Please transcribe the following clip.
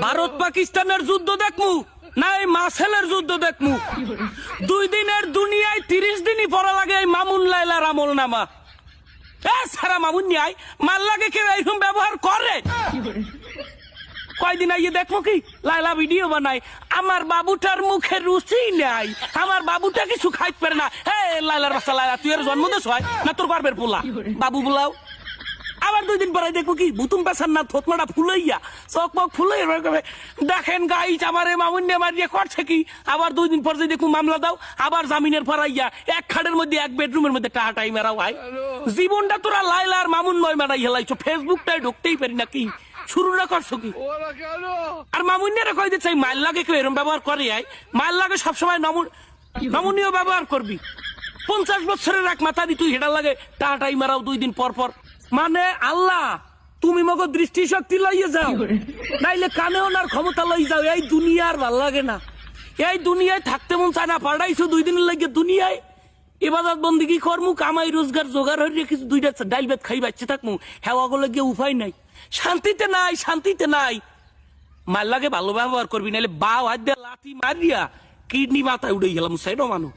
ভারত পাকিস্তানের যুদ্ধ দেখমু না এই মাসেলের যুদ্ধ দেখমু? 2 দিনের দুনিয়ায় 30 দিনই পড়া লাগে এই মামুন লাইলার আমল নামা। সারা মামুন নিয়ে মাল লাগে কেউ এইরকম ব্যবহার করে? কয়দিন আইয়ে দেখবো কি লাইলা ভিডিও বানাই, আমার বাবুটার মুখে রুচি নাই, আমার বাবুটা কিছু খাইতে পারে না। লাইলার বাচ্চা লাইলা, তুই এর জন্ম দেশ হয় না তোর গর্বের পোলা? বাবু বুলাও। আবার 2 দিন পরে দেখবো কি বুতুম পেছার না থতমাটা ফুলাইয়া চক মক ফুলাই দেখেন গাইছ আমার মামুন মারিয়ে করছে কি। আবার 2 দিন পর যে দেখবো মামলা দাও, আবার জামিনের পরাইয়া এক খাটের মধ্যে এক বেডরুমের মধ্যে টাহাটাই মেরাও হয়। জীবনটা তোরা লাইলা আর মামুন নয় মেরাই হেলাইছো, ফেসবুকটাই ঢুকতেই পারি না কি শুরু না করছো কি? আর মামুনিয়ারা কই দিচ্ছে মাইল লাগে কেউ এরকম ব্যবহার করে? মাইল লাগে সবসময় নমনীয় ব্যবহার করবি। 50 বছরের এক মাথা দি তুই হেডার লাগে টাটাই মারাও 2 দিন পর পর। মানে আল্লাহ তুমি মগো দৃষ্টি শক্তি লইয়ে যাও, নাইলে কানে ওনার ক্ষমতা লই যাও। এই দুনিয়ার ভাল লাগে না, এই দুনিয়ায় থাকতে মন চায় না। পাঠাইছো 2 দিনের লাগে দুনিয়ায় ইবাদত বন্দিগি করমু, কামাই রোজগার জোগাড় হয়ে কিছু 2টা ডাইল ভাত খাই বাচ্চা থাকমু, হেওয়া গুলো গিয়ে উপায় নাই। শান্তিতে নাই, শান্তিতে নাই। মাল লাগে ভালো ব্যবহার করবি, নাহলে বাও হাত দিয়ে লাঠি মারিয়া কিডনি মাথায় উড়ে গেলাম। সাইড মানুষ